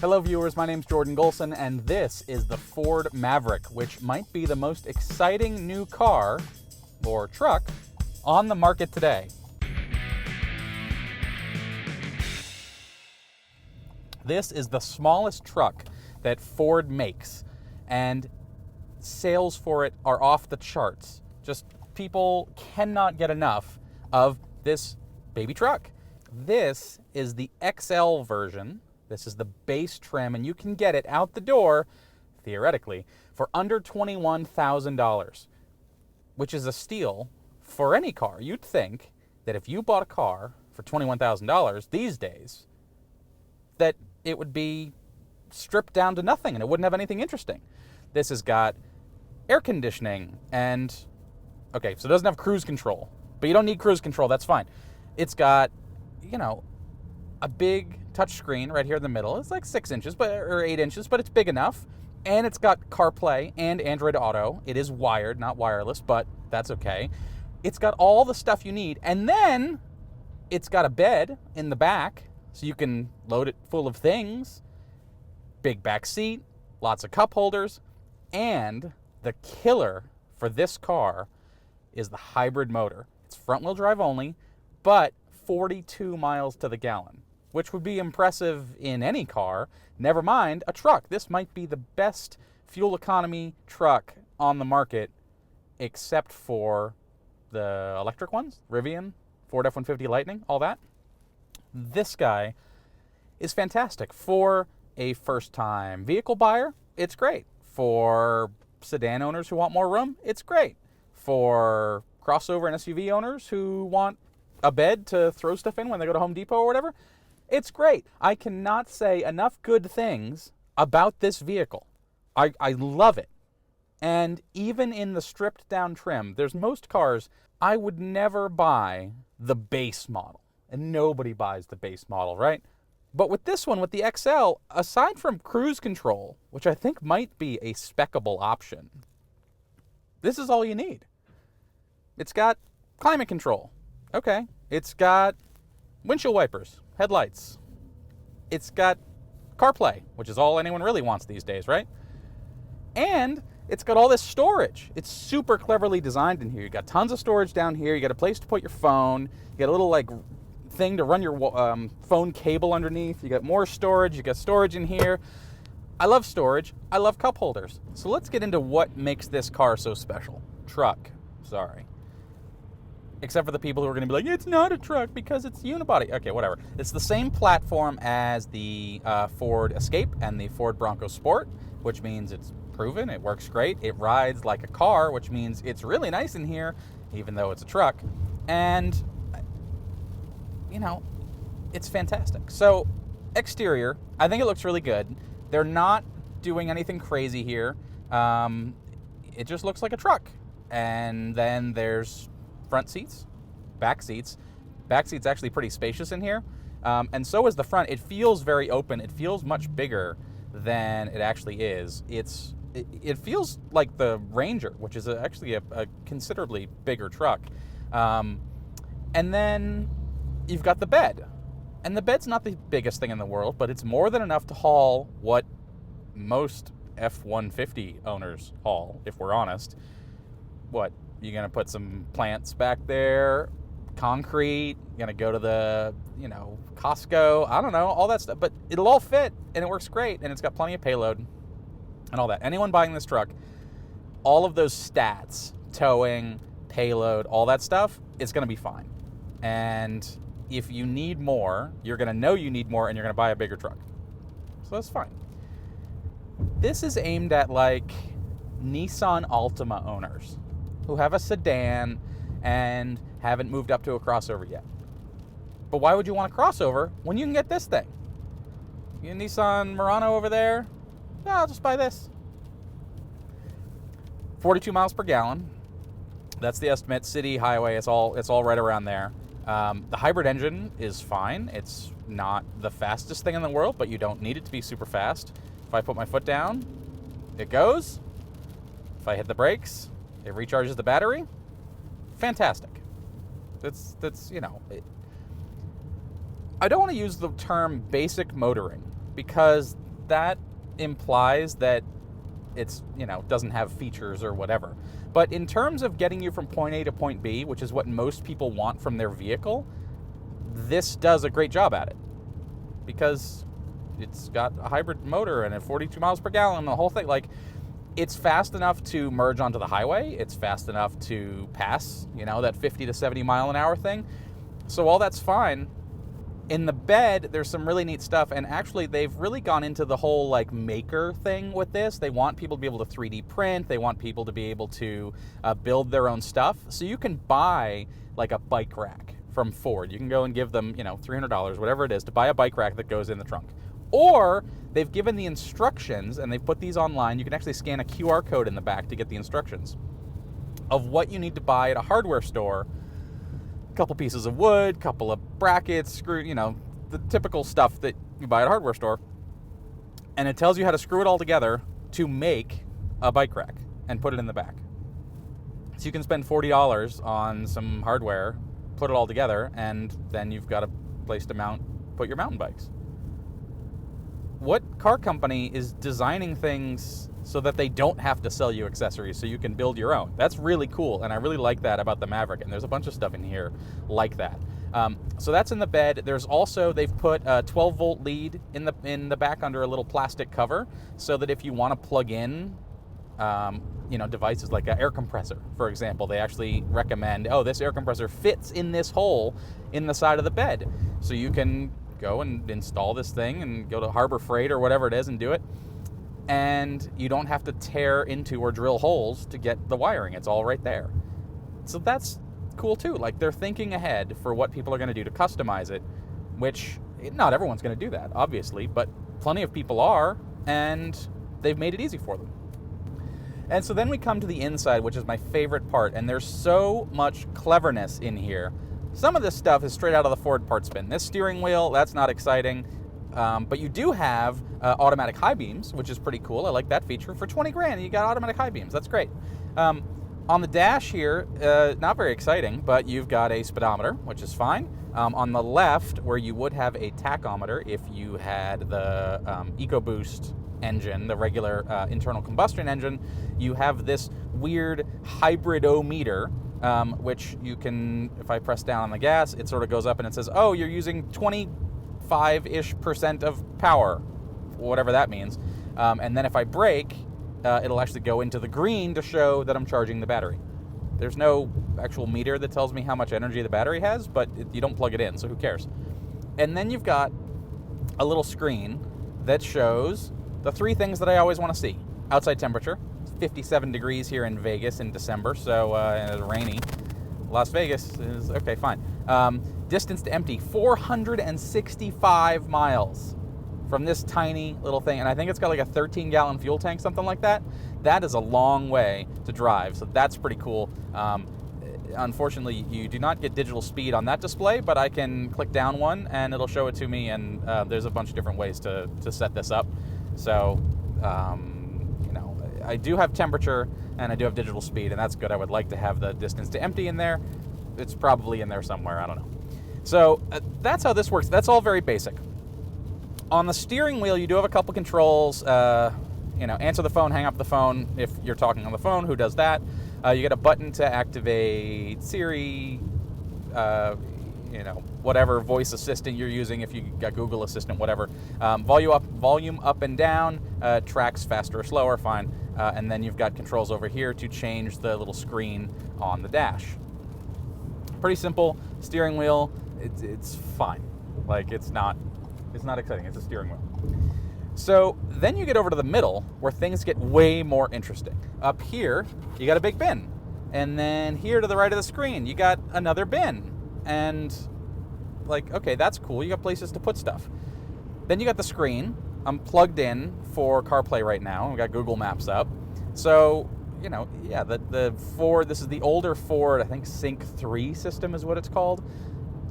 Hello viewers, my name's Jordan Golson, and this is the Ford Maverick, which might be the most exciting new car, or truck, on the market today. This is the smallest truck that Ford makes, and sales for it are off the charts. Just people cannot get enough of this baby truck. This is the XL version. This is the base trim, and you can get it out the door, theoretically, for under $21,000, which is a steal for any car. You'd think that if you bought a car for $21,000 these days, that it would be stripped down to nothing and it wouldn't have anything interesting. This has got air conditioning and, okay, so it doesn't have cruise control, but you don't need cruise control, that's fine. It's got, a big touchscreen right here in the middle. It's like 6 inches, or 8 inches, but it's big enough. And it's got CarPlay and Android Auto. It is wired, not wireless, but that's okay. It's got all the stuff you need. And then it's got a bed in the back, so you can load it full of things. Big back seat, lots of cup holders. And the killer for this car is the hybrid motor. It's front-wheel drive only, but 42 miles to the gallon, which would be impressive in any car, never mind a truck. This might be the best fuel economy truck on the market, except for the electric ones, Rivian, Ford F-150 Lightning, all that. This guy is fantastic. For a first-time vehicle buyer, it's great. For sedan owners who want more room, it's great. For crossover and SUV owners who want a bed to throw stuff in when they go to Home Depot or whatever, it's great. I cannot say enough good things about this vehicle. I love it. And even in the stripped down trim, there's most cars, I would never buy the base model. And nobody buys the base model, right? But with this one, with the XL, aside from cruise control, which I think might be a speccable option, this is all you need. It's got climate control. Okay. It's got windshield wipers, headlights. It's got CarPlay, which is all anyone really wants these days, right? And it's got all this storage. It's super cleverly designed in here. You got tons of storage down here. You got a place to put your phone. You got a little thing to run your phone cable underneath. You got more storage. You got storage in here. I love storage. I love cup holders. So let's get into what makes this car so special. Truck. Sorry. Except for the people who are going to be like, it's not a truck because it's unibody. Okay, whatever. It's the same platform as the Ford Escape and the Ford Bronco Sport, which means it's proven, it works great. It rides like a car, which means it's really nice in here, even though it's a truck. And, it's fantastic. So, exterior, I think it looks really good. They're not doing anything crazy here. It just looks like a truck. And then there's front seats, back seats. Back seats actually pretty spacious in here. And so is the front. It feels very open. It feels much bigger than it actually is. It feels like the Ranger, which is actually a considerably bigger truck. And then you've got the bed. And the bed's not the biggest thing in the world, but it's more than enough to haul what most F-150 owners haul, if we're honest. What? You're going to put some plants back there, concrete, you're going to go to the, Costco, I don't know, all that stuff. But it'll all fit, and it works great, and it's got plenty of payload and all that. Anyone buying this truck, all of those stats, towing, payload, all that stuff, it's going to be fine. And if you need more, you're going to know you need more, and you're going to buy a bigger truck. So that's fine. This is aimed at, Nissan Altima owners who have a sedan and haven't moved up to a crossover yet. But why would you want a crossover when you can get this thing? You Nissan Murano over there? No, I'll just buy this. 42 miles per gallon. That's the estimate. City, highway, it's all right around there. The hybrid engine is fine. It's not the fastest thing in the world, but you don't need it to be super fast. If I put my foot down, it goes. If I hit the brakes, it recharges the battery. Fantastic. That's I don't want to use the term basic motoring because that implies that it's, doesn't have features or whatever. But in terms of getting you from point A to point B, which is what most people want from their vehicle, this does a great job at it, because it's got a hybrid motor and 42 miles per gallon and the whole thing. Like, it's fast enough to merge onto the highway. It's fast enough to pass, that 50 to 70 mile an hour thing. So all that's fine. In the bed, there's some really neat stuff, and actually they've really gone into the whole like maker thing with this. They want people to be able to 3D print. They want people to be able to build their own stuff. So you can buy like a bike rack from Ford. You can go and give them, $300, whatever it is, to buy a bike rack that goes in the trunk. Or they've given the instructions, and they've put these online. You can actually scan a QR code in the back to get the instructions of what you need to buy at a hardware store. A couple pieces of wood, couple of brackets, screw, the typical stuff that you buy at a hardware store. And it tells you how to screw it all together to make a bike rack and put it in the back. So you can spend $40 on some hardware, put it all together, and then you've got a place to put your mountain bikes. What car company is designing things so that they don't have to sell you accessories so you can build your own? That's really cool, and I really like that about the Maverick, and there's a bunch of stuff in here like that. So that's in the bed. There's also, they've put a 12-volt lead in the back under a little plastic cover, so that if you want to plug in devices like an air compressor, for example, they actually recommend, this air compressor fits in this hole in the side of the bed. So you can go and install this thing and go to Harbor Freight or whatever it is and do it. And you don't have to tear into or drill holes to get the wiring. It's all right there. So that's cool too. Like, they're thinking ahead for what people are going to do to customize it, which not everyone's going to do that, obviously, but plenty of people are, and they've made it easy for them. And so then we come to the inside, which is my favorite part, and there's so much cleverness in here. Some of this stuff is straight out of the Ford parts bin. This steering wheel, that's not exciting, but you do have automatic high beams, which is pretty cool. I like that feature. For 20 grand, you got automatic high beams. That's great. On the dash here, not very exciting, but you've got a speedometer, which is fine. On the left, where you would have a tachometer if you had the EcoBoost engine, the regular internal combustion engine, you have this weird hybridometer, which you can, if I press down on the gas, it sort of goes up and it says, you're using 25-ish% of power, whatever that means. And then if I brake, it'll actually go into the green to show that I'm charging the battery. There's no actual meter that tells me how much energy the battery has, but you don't plug it in, so who cares? And then you've got a little screen that shows the three things that I always want to see. Outside temperature. It's 57 degrees here in Vegas in December, so it's rainy. Las Vegas is, okay, fine. Distance to empty, 465 miles from this tiny little thing. And I think it's got like a 13-gallon fuel tank, something like that. That is a long way to drive, so that's pretty cool. Unfortunately, you do not get digital speed on that display, but I can click down one and it'll show it to me, and there's a bunch of different ways to set this up. So, I do have temperature and I do have digital speed, and that's good. I would like to have the distance to empty in there. It's probably in there somewhere, I don't know. So that's how this works. That's all very basic. On the steering wheel, you do have a couple controls. Answer the phone, hang up the phone if you're talking on the phone. Who does that? You get a button to activate Siri, whatever voice assistant you're using, if you got Google Assistant, whatever. Volume up and down, tracks faster or slower, fine. And then you've got controls over here to change the little screen on the dash. Pretty simple. Steering wheel, it's fine. Like, it's not exciting. It's a steering wheel. So then you get over to the middle, where things get way more interesting. Up here, you got a big bin. And then here to the right of the screen, you got another bin. And okay, that's cool. You got places to put stuff. Then you got the screen. I'm plugged in for CarPlay right now. We've got Google Maps up. So, the Ford, this is the older Ford, I think Sync 3 system is what it's called.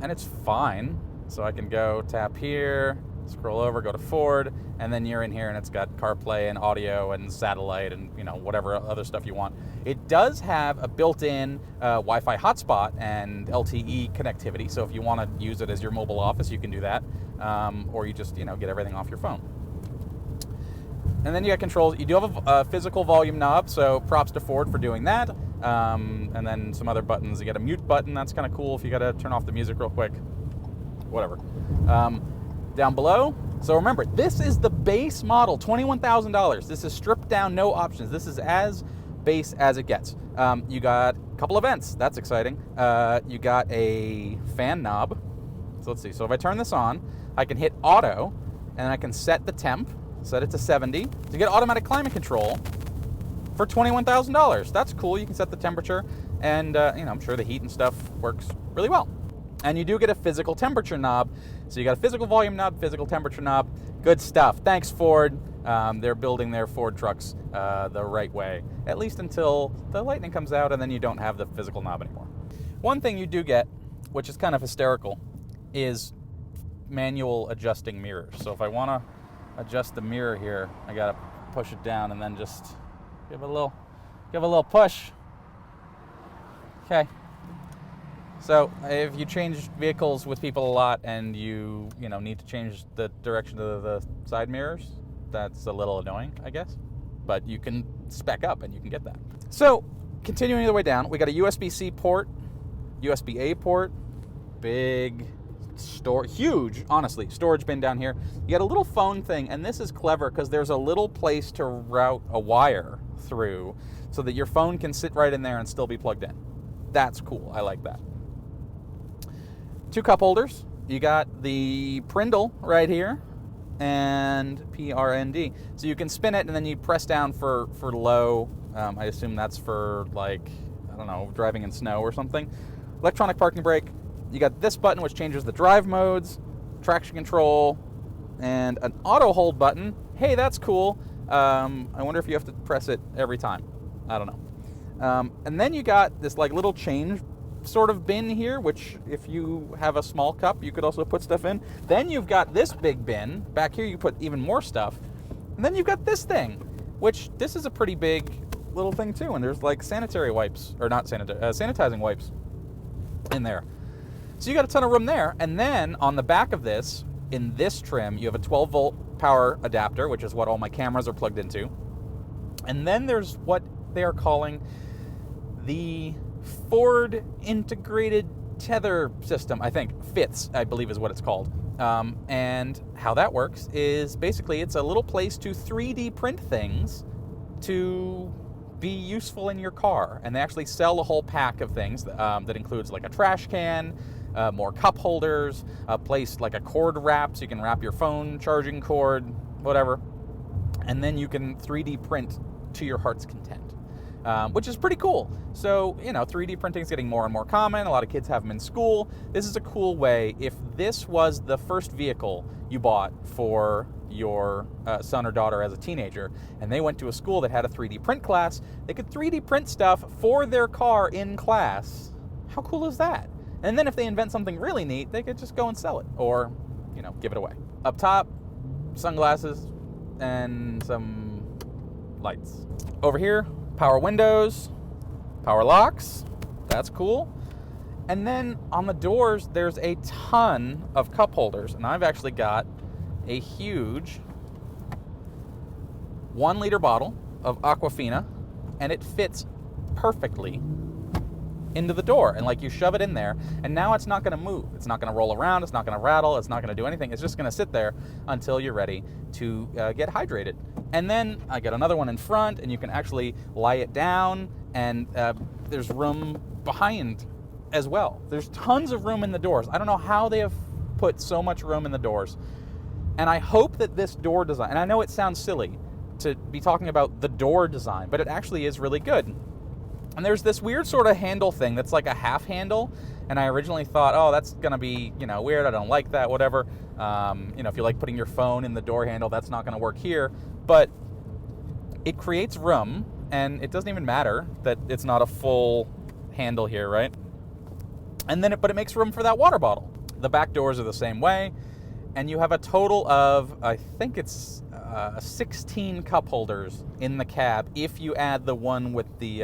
And it's fine. So I can go tap here, scroll over, go to Ford, and then you're in here and it's got CarPlay and audio and satellite and whatever other stuff you want. It does have a built-in Wi-Fi hotspot and LTE connectivity, so if you want to use it as your mobile office, you can do that, or you just get everything off your phone. And then you got controls. You do have a physical volume knob, so props to Ford for doing that. And then some other buttons. You got a mute button. That's kind of cool if you got to turn off the music real quick. Whatever. Down below. So remember, this is the base model, $21,000. This is stripped down, no options. This is as base as it gets. You got a couple of vents. That's exciting. You got a fan knob. So let's see. So if I turn this on, I can hit auto, and I can set the temp, set it to 70, to get automatic climate control for $21,000. That's cool. You can set the temperature, and I'm sure the heat and stuff works really well. And you do get a physical temperature knob. So you got a physical volume knob, physical temperature knob. Good stuff. Thanks, Ford. They're building their Ford trucks the right way, at least until the Lightning comes out, and then you don't have the physical knob anymore. One thing you do get, which is kind of hysterical, is manual adjusting mirrors. So if I want to adjust the mirror here, I got to push it down and then just give it a little push. Okay. So if you change vehicles with people a lot and you need to change the direction of the side mirrors, that's a little annoying, I guess. But you can spec up and you can get that. So continuing the way down, we got a USB-C port, USB-A port, big huge, honestly, storage bin down here. You got a little phone thing, and this is clever because there's a little place to route a wire through so that your phone can sit right in there and still be plugged in. That's cool. I like that. 2 cup holders. You got the Prindle right here and PRND. So you can spin it and then you press down for low. I assume that's for, like, I don't know, driving in snow or something. Electronic parking brake. You got this button which changes the drive modes, traction control, and an auto hold button. Hey, that's cool. I wonder if you have to press it every time. I don't know. And then you got this like little change sort of bin here, which if you have a small cup, you could also put stuff in. Then you've got this big bin. Back here you put even more stuff. And then you've got this thing, which this is a pretty big little thing too. And there's like sanitary wipes, or not sanitary, sanitizing wipes in there. So you got a ton of room there. And then on the back of this, in this trim, you have a 12-volt power adapter, which is what all my cameras are plugged into. And then there's what they are calling the Ford integrated Tether system, I think. FITS, I believe is what it's called. And how that works is basically it's a little place to 3D print things to be useful in your car. And they actually sell a whole pack of things that includes like a trash can, more cup holders, a place like a cord wrap so you can wrap your phone charging cord, whatever. And then you can 3D print to your heart's content, which is pretty cool. So, 3D printing is getting more and more common. A lot of kids have them in school. This is a cool way. If this was the first vehicle you bought for your son or daughter as a teenager, and they went to a school that had a 3D print class, they could 3D print stuff for their car in class. How cool is that? And then if they invent something really neat, they could just go and sell it or, give it away. Up top, sunglasses and some lights. Over here, power windows, power locks. That's cool. And then on the doors, there's a ton of cup holders. And I've actually got a huge 1-liter bottle of Aquafina, and it fits perfectly into the door. And like you shove it in there, and now it's not going to move. It's not going to roll around. It's not going to rattle. It's not going to do anything. It's just going to sit there until you're ready to get hydrated. And then I got another one in front, and you can actually lie it down, and there's room behind as well. There's tons of room in the doors. I don't know how they have put so much room in the doors. And I hope that this door design, and I know it sounds silly to be talking about the door design, but it actually is really good. And there's this weird sort of handle thing that's like a half handle, and I originally thought, oh, that's gonna be, weird, I don't like that, whatever. If you like putting your phone in the door handle, that's not gonna work here. But it creates room, and it doesn't even matter that it's not a full handle here, right? And then but it makes room for that water bottle. The back doors are the same way, and you have a total of, I think it's 16 cup holders in the cab if you add the one with the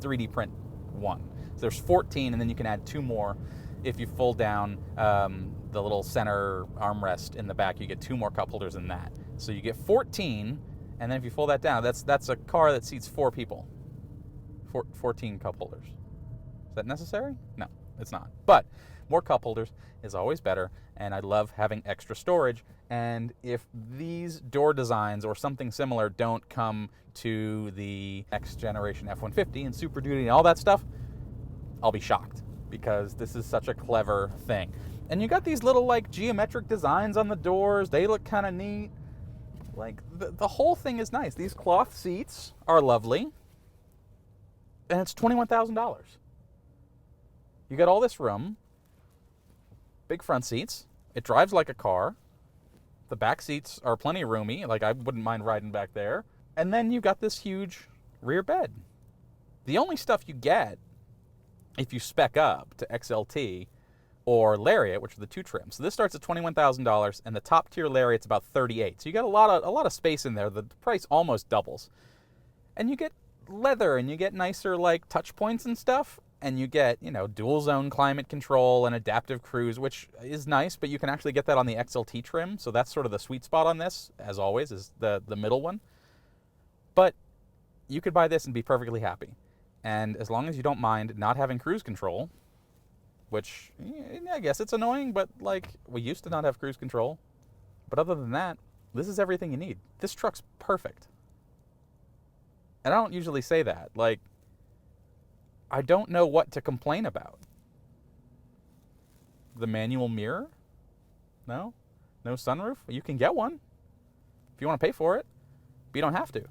3D print one. So there's 14, and then you can add 2 more if you fold down the little center armrest in the back. You get 2 more cup holders in that. So you get 14, and then if you fold that down, that's a car that seats 4 people. 14 cup holders. Is that necessary? No, it's not. But more cup holders is always better, and I love having extra storage. And if these door designs or something similar don't come to the next generation F-150 and Super Duty and all that stuff, I'll be shocked, because this is such a clever thing. And you got these little like geometric designs on the doors. They look kind of neat. Like the whole thing is nice. These cloth seats are lovely. And it's $21,000. You got all this room, big front seats. It drives like a car. The back seats are plenty roomy. Like, I wouldn't mind riding back there. And then you got this huge rear bed. The only stuff you get if you spec up to XLT or Lariat, which are the 2 trims. So this starts at $21,000, and the top tier Lariat's about $38,000. So you got a lot of space in there. The price almost doubles. And you get leather, and you get nicer like touch points and stuff, and you get, you know, dual zone climate control and adaptive cruise, which is nice, but you can actually get that on the XLT trim. So that's sort of the sweet spot on this, as always, is the middle one. But you could buy this and be perfectly happy. And as long as you don't mind not having cruise control, which I guess it's annoying, but like, we used to not have cruise control. But other than that, this is everything you need. This truck's perfect. And I don't usually say that. Like, I don't know what to complain about. The manual mirror? No? No sunroof? You can get one if you want to pay for it, but you don't have to.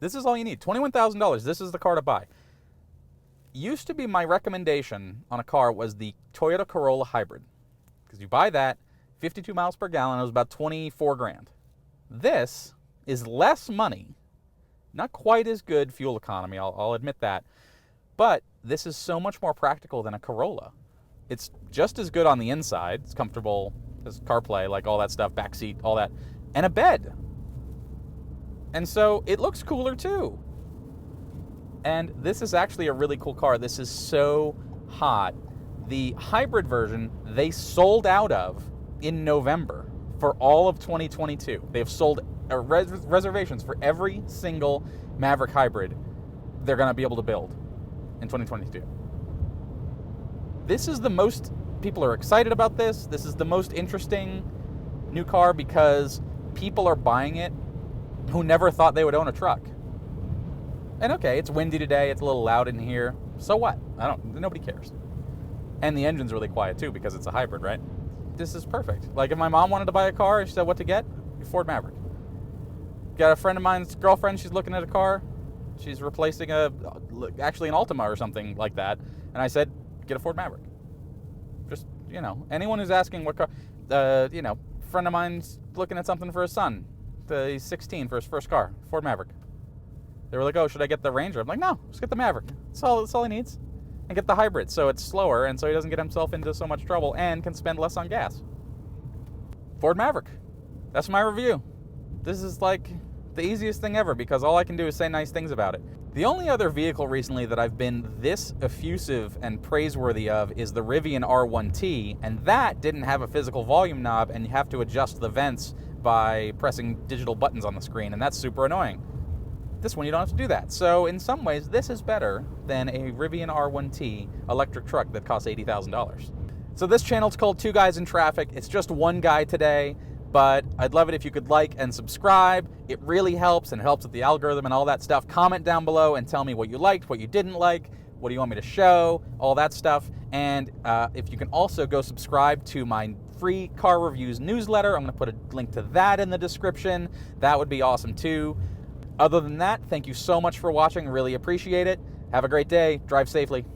This is all you need. $21,000. This is the car to buy. Used to be my recommendation on a car was the Toyota Corolla Hybrid. Because you buy that, 52 miles per gallon, it was about 24 grand. This is less money. Not quite as good fuel economy, I'll admit that. But this is so much more practical than a Corolla. It's just as good on the inside. It's comfortable, there's CarPlay, like all that stuff, backseat, all that, and a bed. And so it looks cooler too. And this is actually a really cool car. This is so hot. The hybrid version, they sold out of in November for all of 2022. They have sold reservations for every single Maverick hybrid they're going to be able to build in 2022. This is the most, people are excited about this. This is the most interesting new car because people are buying it who never thought they would own a truck. And okay, it's windy today, it's a little loud in here. So what? Nobody cares. And the engine's really quiet too because it's a hybrid, right? This is perfect. Like if my mom wanted to buy a car and she said what to get, Ford Maverick. Got a friend of mine's girlfriend, she's looking at a car. She's replacing actually an Altima or something like that. And I said, get a Ford Maverick. Just, you know, anyone who's asking what car, you know, friend of mine's looking at something for his son. He's 16 for his first car, Ford Maverick. They were like, oh, should I get the Ranger? I'm like, no, just get the Maverick. That's all he needs. And get the hybrid, so it's slower, and so he doesn't get himself into so much trouble and can spend less on gas. Ford Maverick. That's my review. This is like the easiest thing ever because all I can do is say nice things about it. The only other vehicle recently that I've been this effusive and praiseworthy of is the Rivian R1T, and that didn't have a physical volume knob, and you have to adjust the vents by pressing digital buttons on the screen, and that's super annoying. This one, you don't have to do that. So in some ways, this is better than a Rivian R1T electric truck that costs $80,000. So this channel's called Two Guys in Traffic. It's just one guy today, but I'd love it if you could like and subscribe. It really helps, and it helps with the algorithm and all that stuff. Comment down below and tell me what you liked, what you didn't like, what do you want me to show, all that stuff. And if you can also go subscribe to my free car reviews newsletter, I'm going to put a link to that in the description. That would be awesome too. Other than that, thank you so much for watching. Really appreciate it. Have a great day. Drive safely.